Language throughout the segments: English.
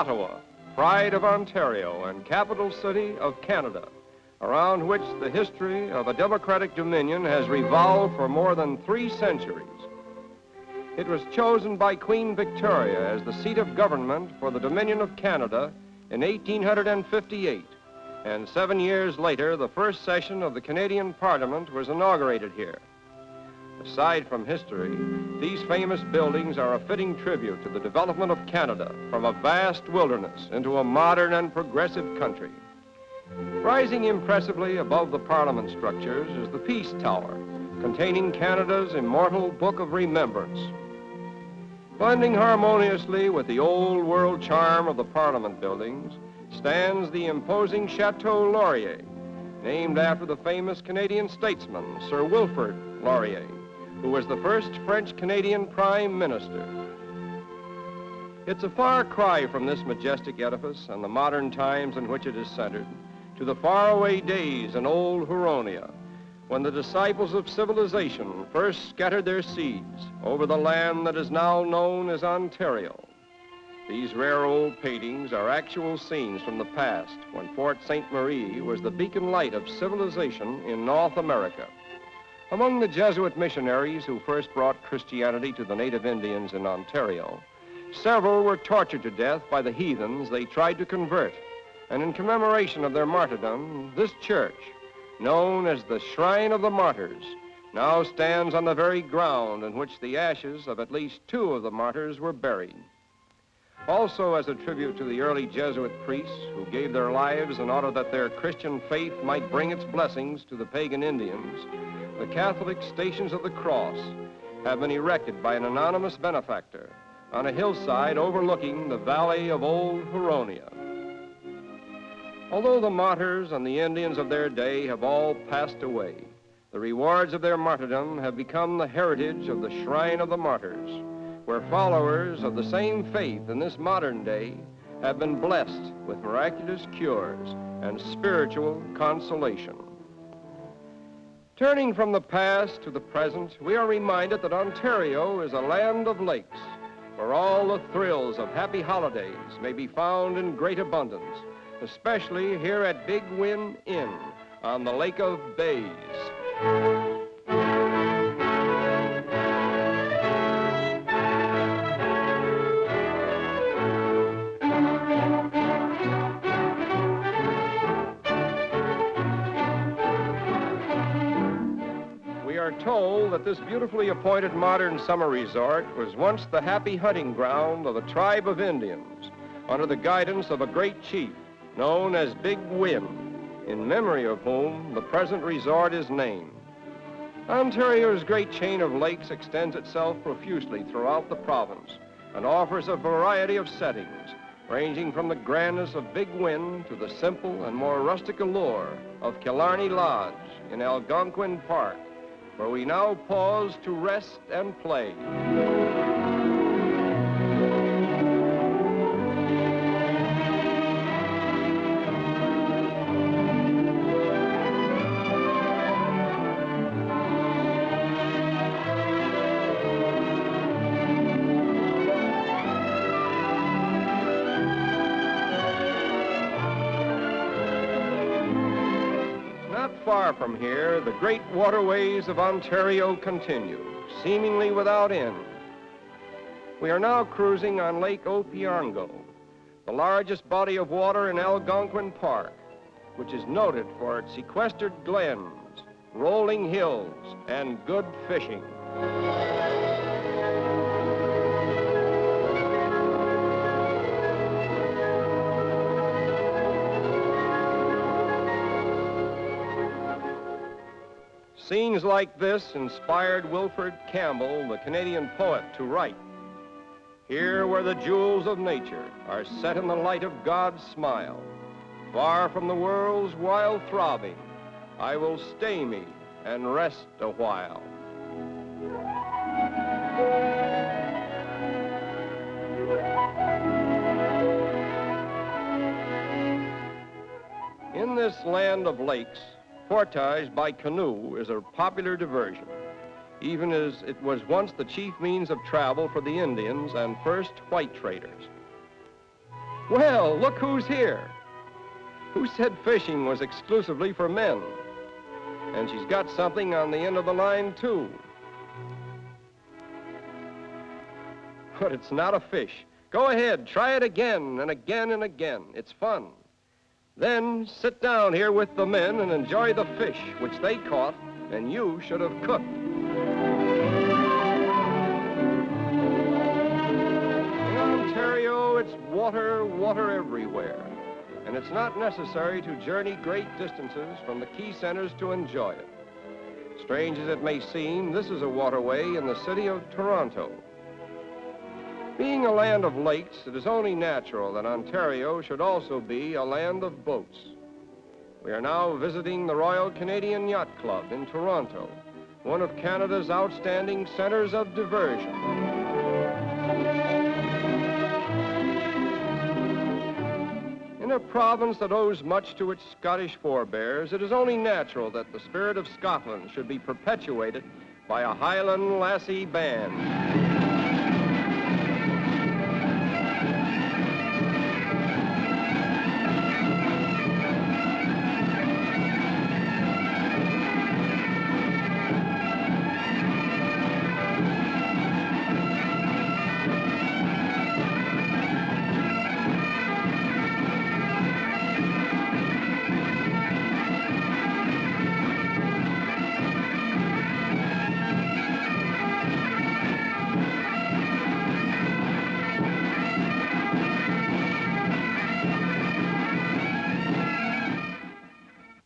Ottawa, pride of Ontario and capital city of Canada, around which the history of a democratic dominion has revolved for more than 3 centuries. It was chosen by Queen Victoria as the seat of government for the Dominion of Canada in 1858, and 7 years later, the first session of the Canadian Parliament was inaugurated here. Aside from history, these famous buildings are a fitting tribute to the development of Canada from a vast wilderness into a modern and progressive country. Rising impressively above the Parliament structures is the Peace Tower, containing Canada's immortal Book of Remembrance. Blending harmoniously with the old world charm of the Parliament buildings stands the imposing Chateau Laurier, named after the famous Canadian statesman, Sir Wilfrid Laurier, who was the first French-Canadian Prime Minister. It's a far cry from this majestic edifice and the modern times in which it is centered to the faraway days in old Huronia, when the disciples of civilization first scattered their seeds over the land that is now known as Ontario. These rare old paintings are actual scenes from the past, when Fort Ste. Marie was the beacon light of civilization in North America. Among the Jesuit missionaries who first brought Christianity to the native Indians in Ontario, several were tortured to death by the heathens they tried to convert. And in commemoration of their martyrdom, this church, known as the Shrine of the Martyrs, now stands on the very ground in which the ashes of at least 2 of the martyrs were buried. Also, as a tribute to the early Jesuit priests who gave their lives in order that their Christian faith might bring its blessings to the pagan Indians, the Catholic Stations of the Cross have been erected by an anonymous benefactor on a hillside overlooking the valley of old Huronia. Although the martyrs and the Indians of their day have all passed away, the rewards of their martyrdom have become the heritage of the Shrine of the Martyrs, where followers of the same faith in this modern day have been blessed with miraculous cures and spiritual consolation. Turning from the past to the present, we are reminded that Ontario is a land of lakes, where all the thrills of happy holidays may be found in great abundance, especially here at Big Win Inn on the Lake of Bays. We are told that this beautifully appointed modern summer resort was once the happy hunting ground of a tribe of Indians under the guidance of a great chief known as Big Win, in memory of whom the present resort is named. Ontario's great chain of lakes extends itself profusely throughout the province and offers a variety of settings, ranging from the grandness of Big Win to the simple and more rustic allure of Killarney Lodge in Algonquin Park, where we now pause to rest and play. Far from here, the great waterways of Ontario continue, seemingly without end. We are now cruising on Lake Opiongo, the largest body of water in Algonquin Park, which is noted for its sequestered glens, rolling hills, and good fishing. Scenes like this inspired Wilfrid Campbell, the Canadian poet, to write, "Here where the jewels of nature are set in the light of God's smile, far from the world's wild throbbing, I will stay me and rest a while." In this land of lakes, portage by canoe is a popular diversion, even as it was once the chief means of travel for the Indians and first white traders. Well, look who's here. Who said fishing was exclusively for men? And she's got something on the end of the line, too. But it's not a fish. Go ahead, try it again and again and again. It's fun. Then sit down here with the men and enjoy the fish, which they caught and you should have cooked. In Ontario, it's water, water everywhere. And it's not necessary to journey great distances from the key centers to enjoy it. Strange as it may seem, this is a waterway in the city of Toronto. Being a land of lakes, it is only natural that Ontario should also be a land of boats. We are now visiting the Royal Canadian Yacht Club in Toronto, one of Canada's outstanding centers of diversion. In a province that owes much to its Scottish forebears, it is only natural that the spirit of Scotland should be perpetuated by a Highland Lassie band.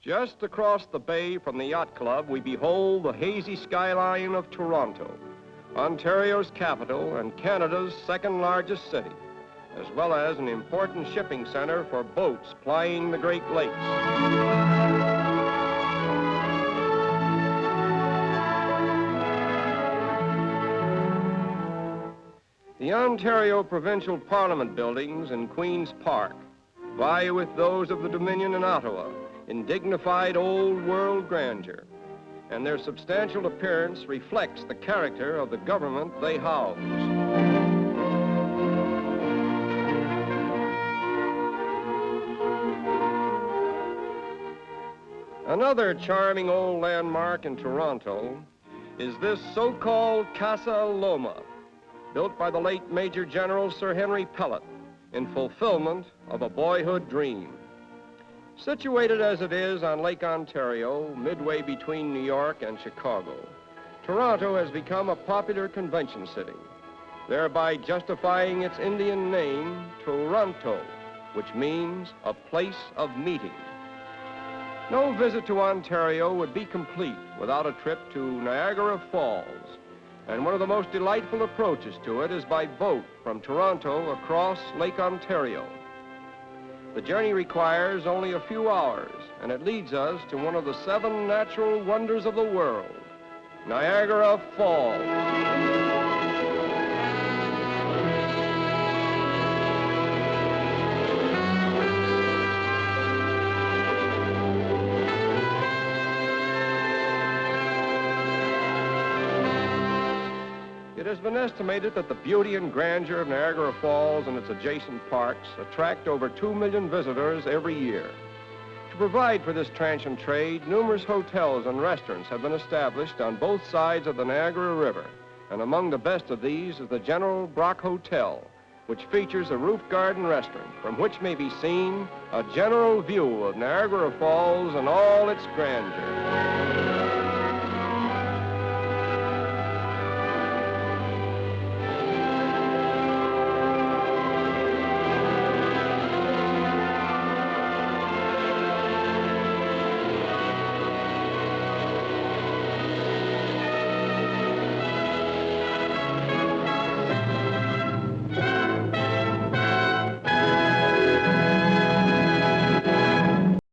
Just across the bay from the yacht club, we behold the hazy skyline of Toronto, Ontario's capital and Canada's second largest city, as well as an important shipping center for boats plying the Great Lakes. The Ontario Provincial Parliament buildings in Queen's Park vie with those of the Dominion in Ottawa in dignified old-world grandeur, and their substantial appearance reflects the character of the government they house. Another charming old landmark in Toronto is this so-called Casa Loma, built by the late Major General Sir Henry Pellet in fulfillment of a boyhood dream. Situated as it is on Lake Ontario, midway between New York and Chicago, Toronto has become a popular convention city, thereby justifying its Indian name, Toronto, which means a place of meeting. No visit to Ontario would be complete without a trip to Niagara Falls, and one of the most delightful approaches to it is by boat from Toronto across Lake Ontario. The journey requires only a few hours, and it leads us to one of the 7 natural wonders of the world, Niagara Falls. It has been estimated that the beauty and grandeur of Niagara Falls and its adjacent parks attract over 2 million visitors every year. To provide for this transient trade, numerous hotels and restaurants have been established on both sides of the Niagara River, and among the best of these is the General Brock Hotel, which features a roof garden restaurant from which may be seen a general view of Niagara Falls and all its grandeur.